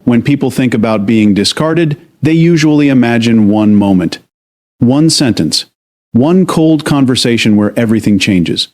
When people think about being discarded, they usually imagine one moment, one sentence, one cold conversation where everything changes.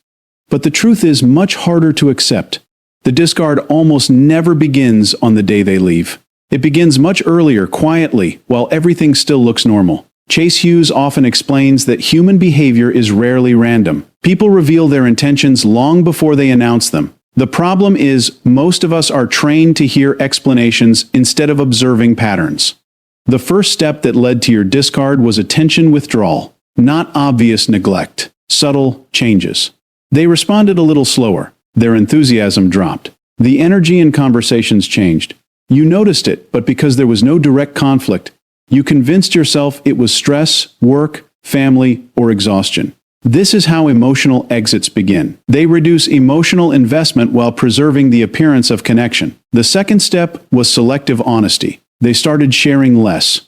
But the truth is much harder to accept. The discard almost never begins on the day they leave. It begins much earlier, quietly, while everything still looks normal. Chase Hughes often explains that human behavior is rarely random. People reveal their intentions long before they announce them. The problem is, most of us are trained to hear explanations instead of observing patterns. The first step that led to your discard was attention withdrawal, not obvious neglect, subtle changes. They responded a little slower. Their enthusiasm dropped. The energy in conversations changed. You noticed it, but because there was no direct conflict, you convinced yourself it was stress, work, family, or exhaustion. This is how emotional exits begin. They reduce emotional investment while preserving the appearance of connection. The second step was selective honesty. They started sharing less.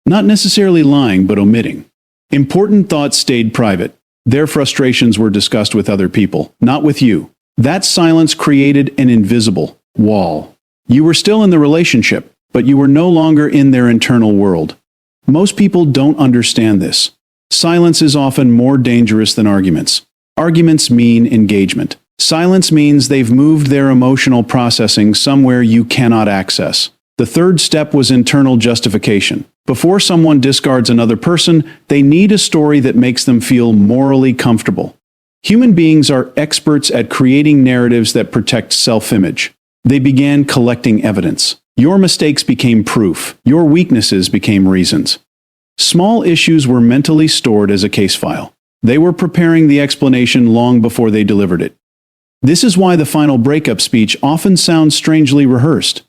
Not necessarily lying, but omitting. Important thoughts stayed private. Their frustrations were discussed with other people, not with you. That silence created an invisible wall. You were still in the relationship, but you were no longer in their internal world. Most people don't understand this. Silence is often more dangerous than arguments. Arguments mean engagement. Silence means they've moved their emotional processing somewhere you cannot access. The third step was internal justification. Before someone discards another person, they need a story that makes them feel morally comfortable. Human beings are experts at creating narratives that protect self-image. They began collecting evidence. Your mistakes became proof. Your weaknesses became reasons. Small issues were mentally stored as a case file. They were preparing the explanation long before they delivered it. This is why the final breakup speech often sounds strangely rehearsed.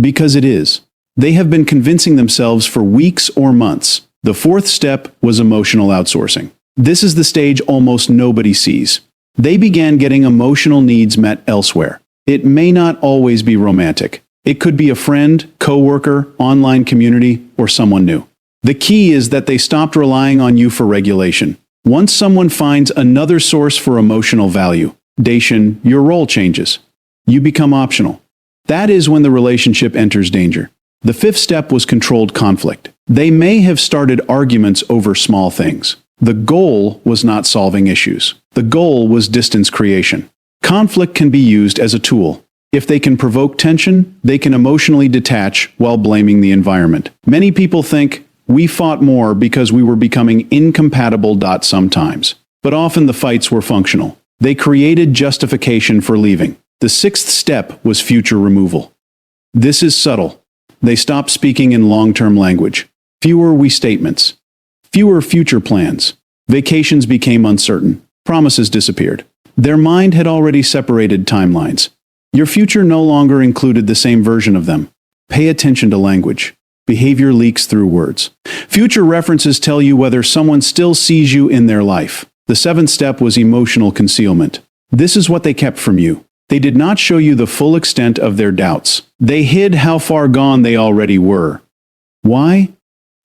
Because it is. They have been convincing themselves for weeks or months. The fourth step was emotional outsourcing. This is the stage almost nobody sees. They began getting emotional needs met elsewhere. It may not always be romantic. It could be a friend, coworker, online community, or someone new. The key is that they stopped relying on you for regulation. Once someone finds another source for emotional validation, your role changes. You become optional. That is when the relationship enters danger. The fifth step was controlled conflict. They may have started arguments over small things. The goal was not solving issues. The goal was distance creation. Conflict can be used as a tool. If they can provoke tension, they can emotionally detach while blaming the environment. Many people think, we fought more because we were becoming incompatible. Sometimes. But often the fights were functional. They created justification for leaving. The sixth step was future removal. This is subtle. They stopped speaking in long-term language. Fewer we statements. Fewer future plans. Vacations became uncertain. Promises disappeared. Their mind had already separated timelines. Your future no longer included the same version of them. Pay attention to language. Behavior leaks through words. Future references tell you whether someone still sees you in their life. The seventh step was emotional concealment. This is what they kept from you. They did not show you the full extent of their doubts. They hid how far gone they already were. Why?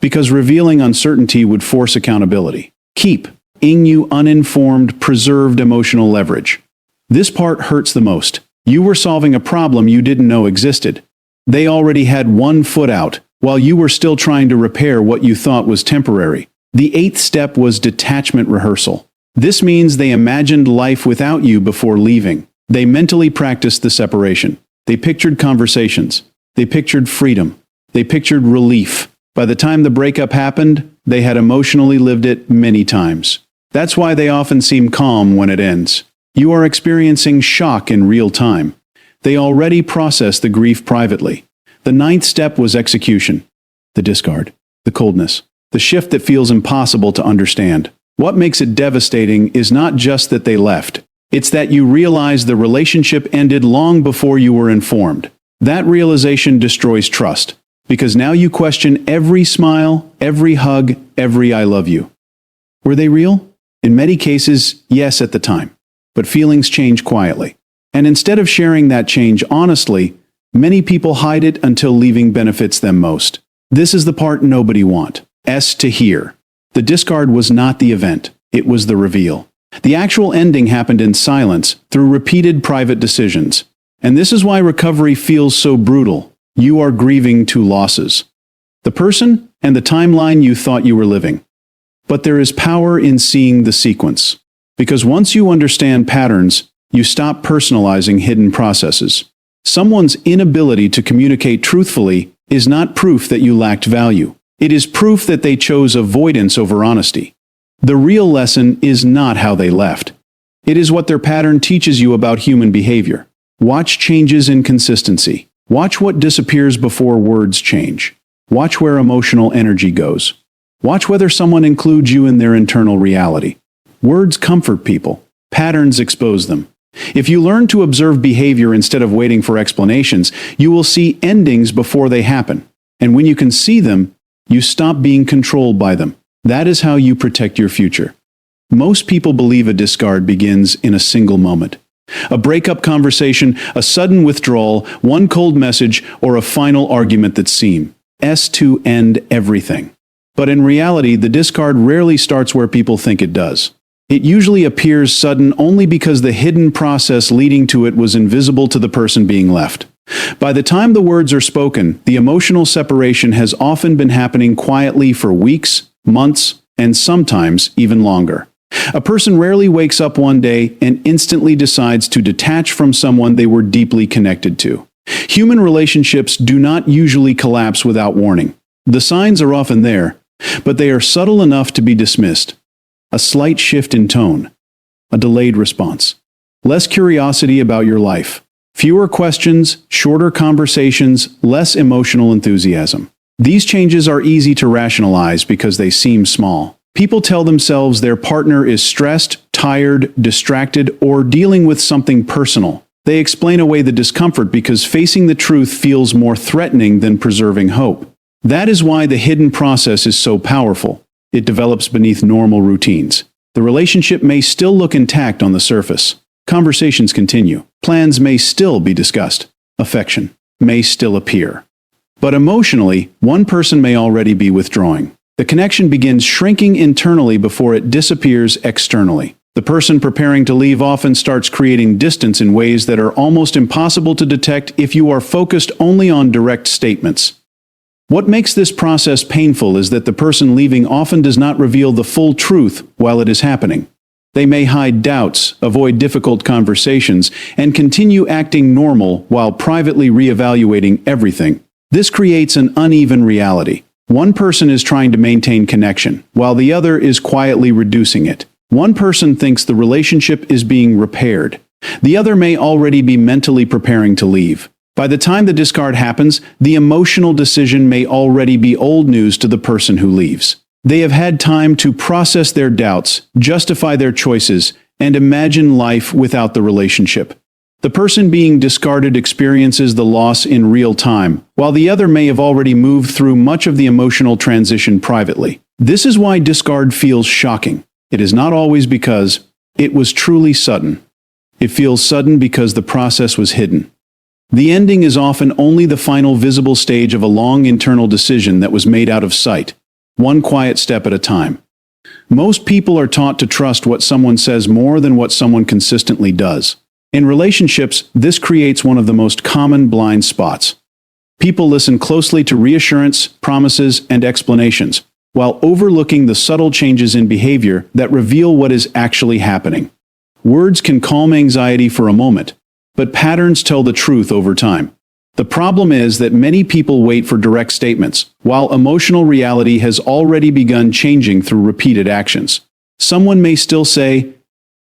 Because revealing uncertainty would force accountability. Keeping you uninformed preserved emotional leverage. This part hurts the most. You were solving a problem you didn't know existed. They already had one foot out, while you were still trying to repair what you thought was temporary. The eighth step was detachment rehearsal. This means they imagined life without you before leaving. They mentally practiced the separation. They pictured conversations. They pictured freedom. They pictured relief. By the time the breakup happened, they had emotionally lived it many times. That's why they often seem calm when it ends. You are experiencing shock in real time. They already processed the grief privately. The ninth step was execution. The discard. The coldness. The shift that feels impossible to understand. What makes it devastating is not just that they left. It's that you realize the relationship ended long before you were informed. That realization destroys trust, because now you question every smile, every hug, every I love you. Were they real? In many cases, yes at the time. But feelings change quietly. And instead of sharing that change honestly, many people hide it until leaving benefits them most. This is the part nobody wants to hear. The discard was not the event, it was the reveal. The actual ending happened in silence, through repeated private decisions. And this is why recovery feels so brutal. You are grieving two losses: the person and the timeline you thought you were living. But there is power in seeing the sequence. Because once you understand patterns, you stop personalizing hidden processes. Someone's inability to communicate truthfully is not proof that you lacked value. It is proof that they chose avoidance over honesty. The real lesson is not how they left. It is what their pattern teaches you about human behavior. Watch changes in consistency. Watch what disappears before words change. Watch where emotional energy goes. Watch whether someone includes you in their internal reality. Words comfort people. Patterns expose them. If you learn to observe behavior instead of waiting for explanations, you will see endings before they happen. And when you can see them, you stop being controlled by them. That is how you protect your future. Most people believe a discard begins in a single moment. A breakup conversation, a sudden withdrawal, one cold message, or a final argument that seems to end everything. But in reality, the discard rarely starts where people think it does. It usually appears sudden only because the hidden process leading to it was invisible to the person being left. By the time the words are spoken, the emotional separation has often been happening quietly for weeks, months, and sometimes even longer. A person rarely wakes up one day and instantly decides to detach from someone they were deeply connected to. Human relationships do not usually collapse without warning. The signs are often there, but they are subtle enough to be dismissed. A slight shift in tone, a delayed response, less curiosity about your life, fewer questions, shorter conversations, less emotional enthusiasm. These changes are easy to rationalize because they seem small. People tell themselves their partner is stressed, tired, distracted, or dealing with something personal. They explain away the discomfort because facing the truth feels more threatening than preserving hope. That is why the hidden process is so powerful. It develops beneath normal routines. The relationship may still look intact on the surface. Conversations continue. Plans may still be discussed. Affection may still appear. But emotionally, one person may already be withdrawing. The connection begins shrinking internally before it disappears externally. The person preparing to leave often starts creating distance in ways that are almost impossible to detect if you are focused only on direct statements. What makes this process painful is that the person leaving often does not reveal the full truth while it is happening. They may hide doubts, avoid difficult conversations, and continue acting normal while privately reevaluating everything. This creates an uneven reality. One person is trying to maintain connection, while the other is quietly reducing it. One person thinks the relationship is being repaired. The other may already be mentally preparing to leave. By the time the discard happens, the emotional decision may already be old news to the person who leaves. They have had time to process their doubts, justify their choices, and imagine life without the relationship. The person being discarded experiences the loss in real time, while the other may have already moved through much of the emotional transition privately. This is why discard feels shocking. It is not always because it was truly sudden. It feels sudden because the process was hidden. The ending is often only the final visible stage of a long internal decision that was made out of sight, one quiet step at a time. Most people are taught to trust what someone says more than what someone consistently does. In relationships, this creates one of the most common blind spots. People listen closely to reassurance, promises, and explanations, while overlooking the subtle changes in behavior that reveal what is actually happening. Words can calm anxiety for a moment, but patterns tell the truth over time. The problem is that many people wait for direct statements, while emotional reality has already begun changing through repeated actions. Someone may still say,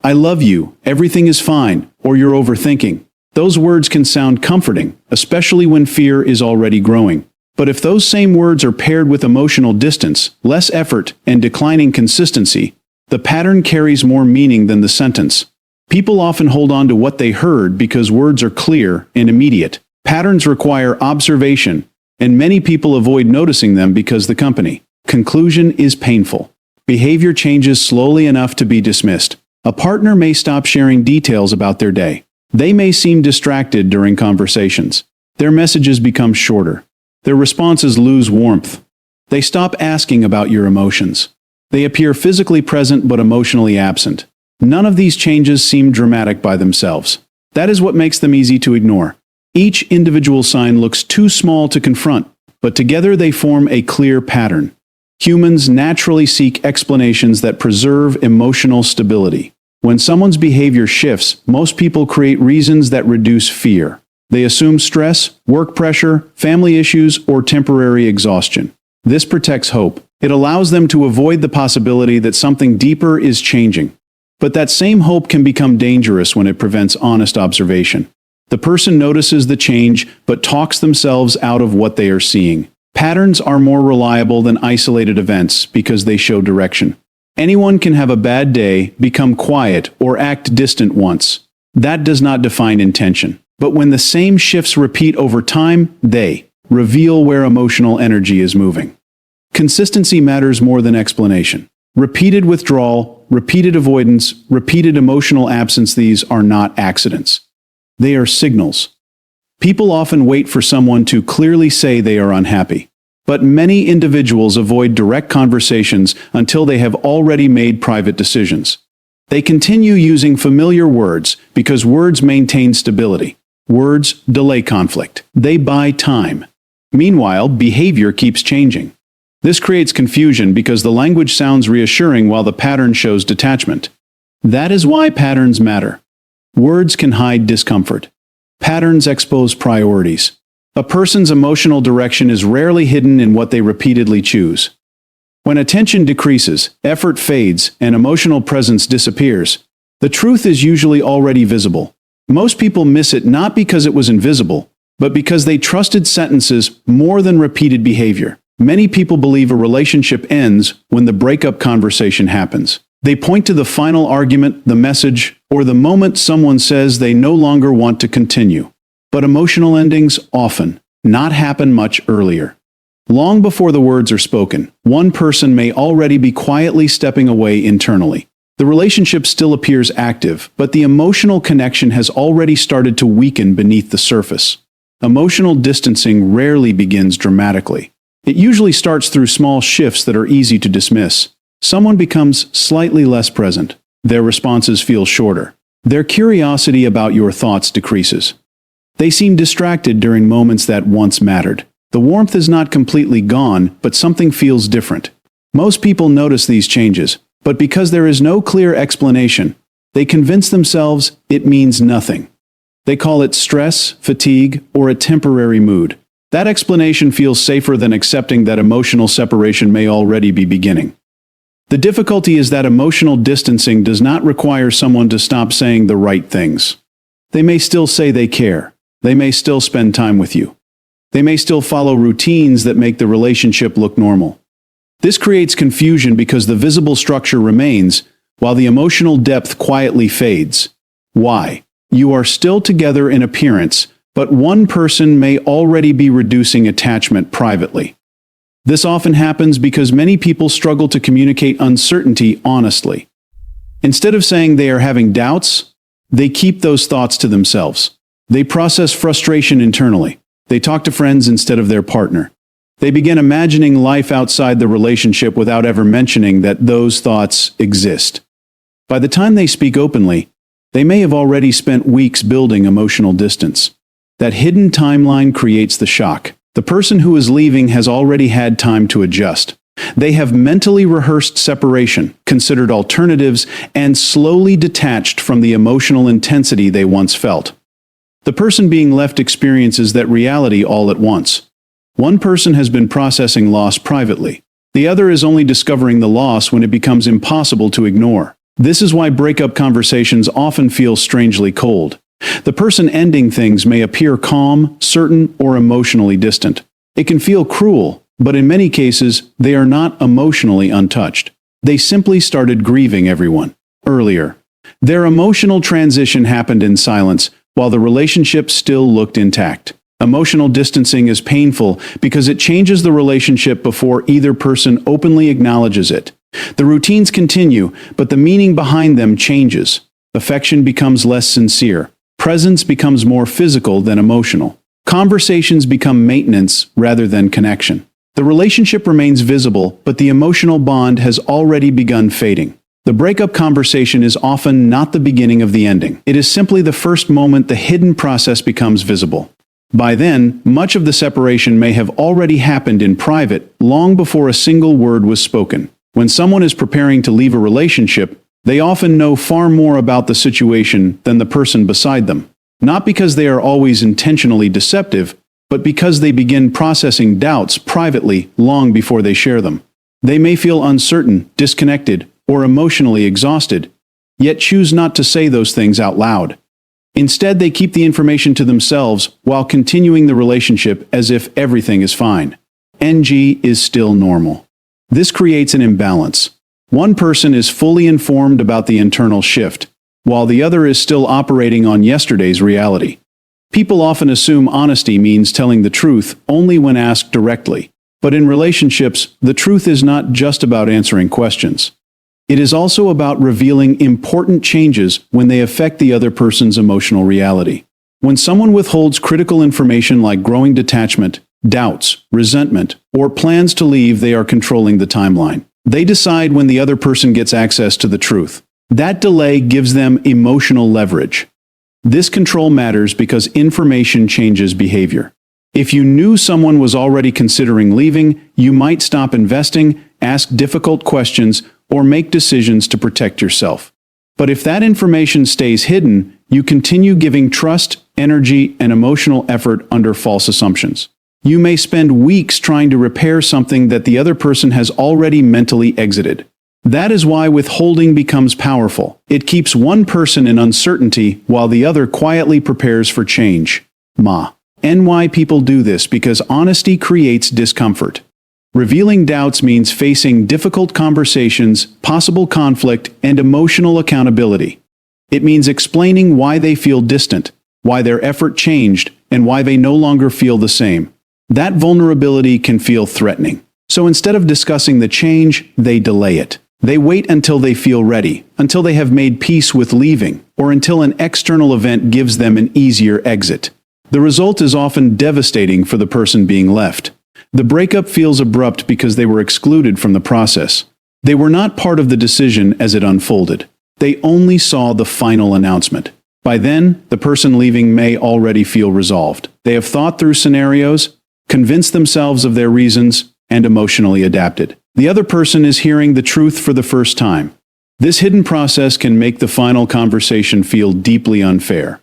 "I love you, everything is fine," or "you're overthinking." Those words can sound comforting, especially when fear is already growing. But if those same words are paired with emotional distance, less effort, and declining consistency, the pattern carries more meaning than the sentence. People often hold on to what they heard because words are clear and immediate. Patterns require observation, and many people avoid noticing them because the company. Conclusion is painful. Behavior changes slowly enough to be dismissed. A partner may stop sharing details about their day. They may seem distracted during conversations. Their messages become shorter. Their responses lose warmth. They stop asking about your emotions. They appear physically present but emotionally absent. None of these changes seem dramatic by themselves. That is what makes them easy to ignore. Each individual sign looks too small to confront, but together they form a clear pattern. Humans naturally seek explanations that preserve emotional stability. When someone's behavior shifts, most people create reasons that reduce fear. They assume stress, work pressure, family issues, or temporary exhaustion. This protects hope. It allows them to avoid the possibility that something deeper is changing. But that same hope can become dangerous when it prevents honest observation. The person notices the change, but talks themselves out of what they are seeing. Patterns are more reliable than isolated events because they show direction. Anyone can have a bad day, become quiet, or act distant once. That does not define intention. But when the same shifts repeat over time, they reveal where emotional energy is moving. Consistency matters more than explanation. Repeated withdrawal, repeated avoidance, repeated emotional absence, these are not accidents. They are signals. People often wait for someone to clearly say they are unhappy. But many individuals avoid direct conversations until they have already made private decisions. They continue using familiar words because words maintain stability. Words delay conflict. They buy time. Meanwhile, behavior keeps changing. This creates confusion because the language sounds reassuring while the pattern shows detachment. That is why patterns matter. Words can hide discomfort. Patterns expose priorities. A person's emotional direction is rarely hidden in what they repeatedly choose. When attention decreases, effort fades, and emotional presence disappears, the truth is usually already visible. Most people miss it not because it was invisible, but because they trusted sentences more than repeated behavior. Many people believe a relationship ends when the breakup conversation happens. They point to the final argument, the message, or the moment someone says they no longer want to continue. But emotional endings often not happen much earlier. Long before the words are spoken, one person may already be quietly stepping away internally. The relationship still appears active, but the emotional connection has already started to weaken beneath the surface. Emotional distancing rarely begins dramatically. It usually starts through small shifts that are easy to dismiss. Someone becomes slightly less present. Their responses feel shorter. Their curiosity about your thoughts decreases. They seem distracted during moments that once mattered. The warmth is not completely gone, but something feels different. Most people notice these changes, but because there is no clear explanation, they convince themselves it means nothing. They call it stress, fatigue, or a temporary mood. That explanation feels safer than accepting that emotional separation may already be beginning. The difficulty is that emotional distancing does not require someone to stop saying the right things. They may still say they care. They may still spend time with you. They may still follow routines that make the relationship look normal. This creates confusion because the visible structure remains, while the emotional depth quietly fades. Why? You are still together in appearance, but one person may already be reducing attachment privately. This often happens because many people struggle to communicate uncertainty honestly. Instead of saying they are having doubts, they keep those thoughts to themselves. They process frustration internally. They talk to friends instead of their partner. They begin imagining life outside the relationship without ever mentioning that those thoughts exist. By the time they speak openly, they may have already spent weeks building emotional distance. That hidden timeline creates the shock. The person who is leaving has already had time to adjust. They have mentally rehearsed separation, considered alternatives, and slowly detached from the emotional intensity they once felt. The person being left experiences that reality all at once. One person has been processing loss privately. The other is only discovering the loss when it becomes impossible to ignore. This is why breakup conversations often feel strangely cold. The person ending things may appear calm, certain, or emotionally distant. It can feel cruel, but in many cases, they are not emotionally untouched. They simply started grieving everyone earlier. Their emotional transition happened in silence, while the relationship still looked intact. Emotional distancing is painful because it changes the relationship before either person openly acknowledges it. The routines continue, but the meaning behind them changes. Affection becomes less sincere. Presence becomes more physical than emotional. Conversations become maintenance rather than connection. The relationship remains visible, but the emotional bond has already begun fading. The breakup conversation is often not the beginning of the ending. It is simply the first moment the hidden process becomes visible. By then, much of the separation may have already happened in private, long before a single word was spoken. When someone is preparing to leave a relationship, they often know far more about the situation than the person beside them. Not because they are always intentionally deceptive, but because they begin processing doubts privately long before they share them. They may feel uncertain, disconnected, or emotionally exhausted, yet choose not to say those things out loud. Instead, they keep the information to themselves while continuing the relationship as if everything is fine. NG is still normal. This creates an imbalance. One person is fully informed about the internal shift, while the other is still operating on yesterday's reality. People often assume honesty means telling the truth only when asked directly. But in relationships, the truth is not just about answering questions. It is also about revealing important changes when they affect the other person's emotional reality. When someone withholds critical information like growing detachment, doubts, resentment, or plans to leave, they are controlling the timeline. They decide when the other person gets access to the truth. That delay gives them emotional leverage. This control matters because information changes behavior. If you knew someone was already considering leaving, you might stop investing, ask difficult questions, or make decisions to protect yourself. But if that information stays hidden, you continue giving trust, energy, and emotional effort under false assumptions. You may spend weeks trying to repair something that the other person has already mentally exited. That is why withholding becomes powerful. It keeps one person in uncertainty while the other quietly prepares for change. Why people do this: because honesty creates discomfort. Revealing doubts means facing difficult conversations, possible conflict, and emotional accountability. It means explaining why they feel distant, why their effort changed, and why they no longer feel the same. That vulnerability can feel threatening. So instead of discussing the change, they delay it. They wait until they feel ready, until they have made peace with leaving, or until an external event gives them an easier exit. The result is often devastating for the person being left. The breakup feels abrupt because they were excluded from the process. They were not part of the decision as it unfolded. They only saw the final announcement. By then, the person leaving may already feel resolved. They have thought through scenarios, convinced themselves of their reasons, and emotionally adapted. The other person is hearing the truth for the first time. This hidden process can make the final conversation feel deeply unfair.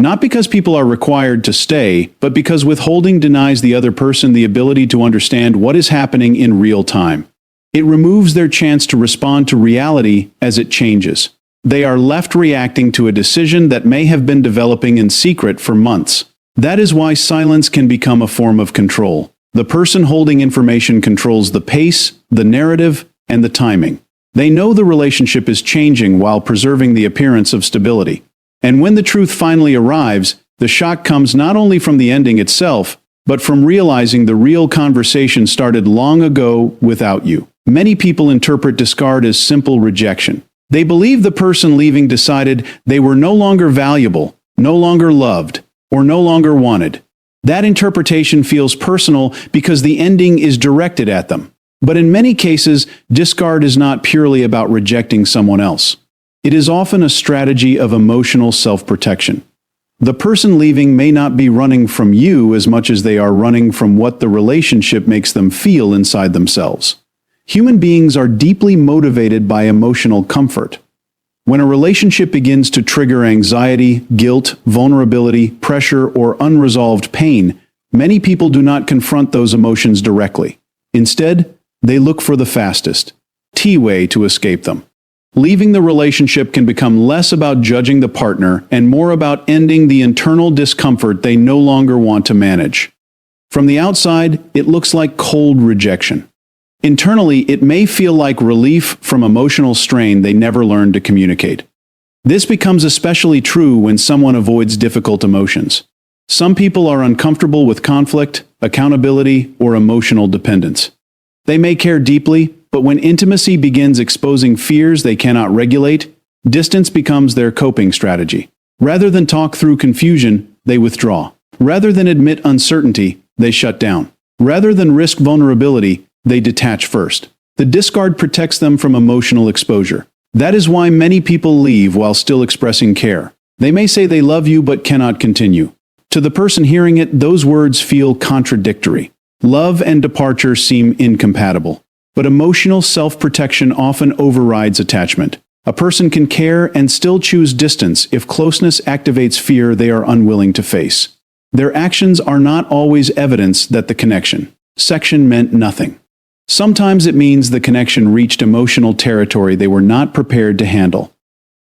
Not because people are required to stay, but because withholding denies the other person the ability to understand what is happening in real time. It removes their chance to respond to reality as it changes. They are left reacting to a decision that may have been developing in secret for months. That is why silence can become a form of control. The person holding information controls the pace, the narrative, and the timing. They know the relationship is changing while preserving the appearance of stability. And when the truth finally arrives, the shock comes not only from the ending itself, but from realizing the real conversation started long ago without you. Many people interpret discard as simple rejection. They believe the person leaving decided they were no longer valuable, no longer loved, or no longer wanted. That interpretation feels personal because the ending is directed at them. But in many cases, discard is not purely about rejecting someone else. It is often a strategy of emotional self-protection. The person leaving may not be running from you as much as they are running from what the relationship makes them feel inside themselves. Human beings are deeply motivated by emotional comfort. When a relationship begins to trigger anxiety, guilt, vulnerability, pressure, or unresolved pain, many people do not confront those emotions directly. Instead, they look for the fastest way to escape them. Leaving the relationship can become less about judging the partner and more about ending the internal discomfort they no longer want to manage. From the outside, it looks like cold rejection. Internally, it may feel like relief from emotional strain they never learned to communicate. This becomes especially true when someone avoids difficult emotions. Some people are uncomfortable with conflict, accountability, or emotional dependence. They may care deeply, but when intimacy begins exposing fears they cannot regulate, distance becomes their coping strategy. Rather than talk through confusion, they withdraw. Rather than admit uncertainty, they shut down. Rather than risk vulnerability, they detach first. The discard protects them from emotional exposure. That is why many people leave while still expressing care. They may say they love you but cannot continue. To the person hearing it, those words feel contradictory. Love and departure seem incompatible. But emotional self-protection often overrides attachment. A person can care and still choose distance if closeness activates fear they are unwilling to face. Their actions are not always evidence that the connection section meant nothing. Sometimes it means the connection reached emotional territory they were not prepared to handle.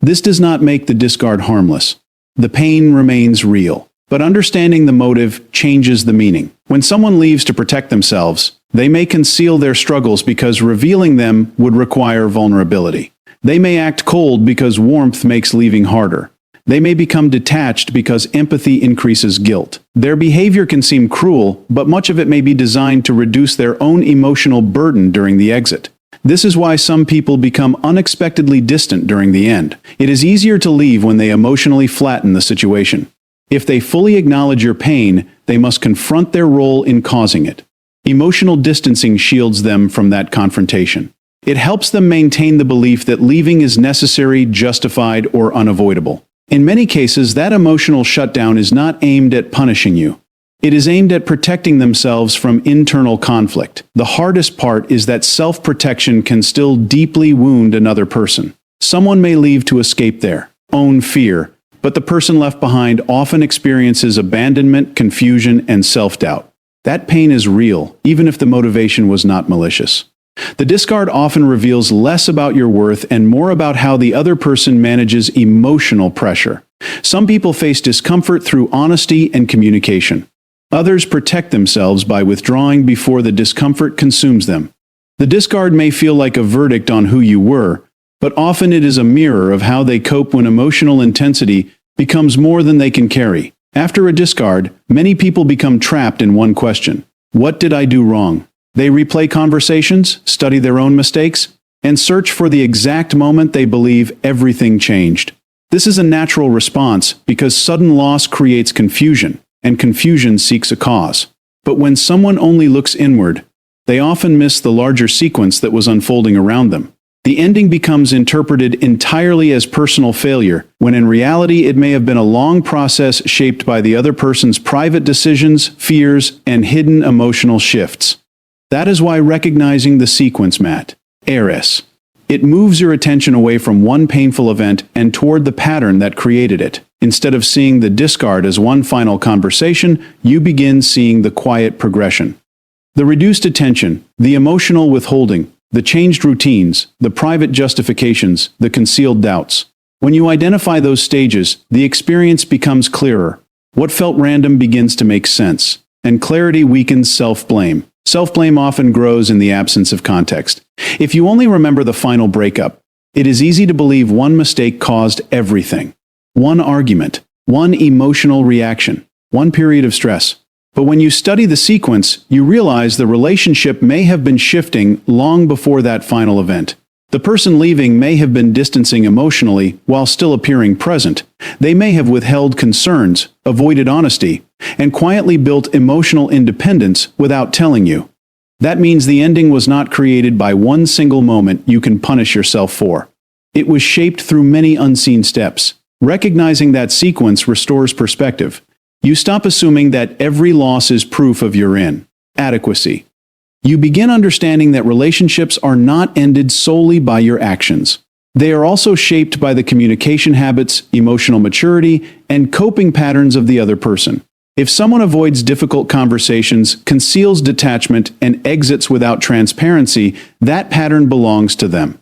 This does not make the discard harmless. The pain remains real. But understanding the motive changes the meaning. When someone leaves to protect themselves, they may conceal their struggles because revealing them would require vulnerability. They may act cold because warmth makes leaving harder. They may become detached because empathy increases guilt. Their behavior can seem cruel, but much of it may be designed to reduce their own emotional burden during the exit. This is why some people become unexpectedly distant during the end. It is easier to leave when they emotionally flatten the situation. If they fully acknowledge your pain, they must confront their role in causing it. Emotional distancing shields them from that confrontation. It helps them maintain the belief that leaving is necessary, justified, or unavoidable. In many cases, that emotional shutdown is not aimed at punishing you. It is aimed at protecting themselves from internal conflict. The hardest part is that self-protection can still deeply wound another person. Someone may leave to escape their own fear, but the person left behind often experiences abandonment, confusion, and self-doubt. That pain is real, even if the motivation was not malicious. The discard often reveals less about your worth and more about how the other person manages emotional pressure. Some people face discomfort through honesty and communication. Others protect themselves by withdrawing before the discomfort consumes them. The discard may feel like a verdict on who you were, but often it is a mirror of how they cope when emotional intensity becomes more than they can carry. After a discard, many people become trapped in one question: what did I do wrong? They replay conversations, study their own mistakes, and search for the exact moment they believe everything changed. This is a natural response because sudden loss creates confusion, and confusion seeks a cause. But when someone only looks inward, they often miss the larger sequence that was unfolding around them. The ending becomes interpreted entirely as personal failure, when in reality it may have been a long process shaped by the other person's private decisions, fears, and hidden emotional shifts. That is why recognizing the sequence matters. It moves your attention away from one painful event and toward the pattern that created it. Instead of seeing the discard as one final conversation, you begin seeing the quiet progression. The reduced attention, the emotional withholding, the changed routines, the private justifications, the concealed doubts. When you identify those stages, the experience becomes clearer. What felt random begins to make sense, and clarity weakens self-blame. Self-blame often grows in the absence of context. If you only remember the final breakup, it is easy to believe one mistake caused everything. One argument, one emotional reaction, one period of stress. But when you study the sequence, you realize the relationship may have been shifting long before that final event. The person leaving may have been distancing emotionally while still appearing present. They may have withheld concerns, avoided honesty, and quietly built emotional independence without telling you. That means the ending was not created by one single moment you can punish yourself for. It was shaped through many unseen steps. Recognizing that sequence restores perspective. You stop assuming that every loss is proof of your inadequacy. You begin understanding that relationships are not ended solely by your actions. They are also shaped by the communication habits, emotional maturity, and coping patterns of the other person. If someone avoids difficult conversations, conceals detachment, and exits without transparency, that pattern belongs to them.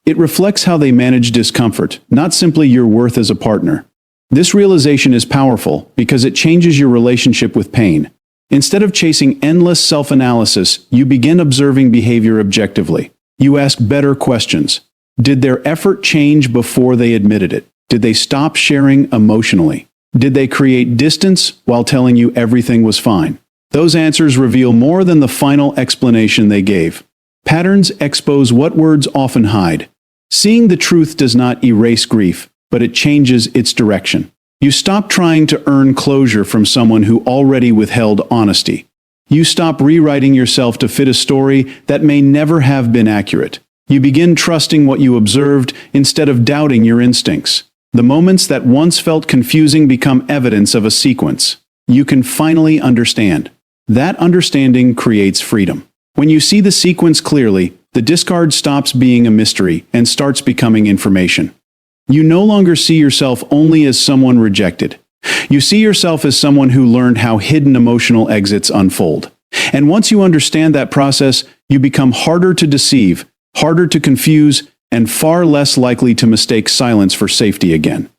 It reflects how they manage discomfort, not simply your worth as a partner. This realization is powerful because it changes your relationship with pain. Instead of chasing endless self-analysis, you begin observing behavior objectively. You ask better questions. Did their effort change before they admitted it? Did they stop sharing emotionally? Did they create distance while telling you everything was fine? Those answers reveal more than the final explanation they gave. Patterns expose what words often hide. Seeing the truth does not erase grief, but it changes its direction. You stop trying to earn closure from someone who already withheld honesty. You stop rewriting yourself to fit a story that may never have been accurate. You begin trusting what you observed instead of doubting your instincts. The moments that once felt confusing become evidence of a sequence. You can finally understand. That understanding creates freedom. When you see the sequence clearly, the discard stops being a mystery and starts becoming information. You no longer see yourself only as someone rejected. You see yourself as someone who learned how hidden emotional exits unfold. And once you understand that process, you become harder to deceive, harder to confuse, and far less likely to mistake silence for safety again.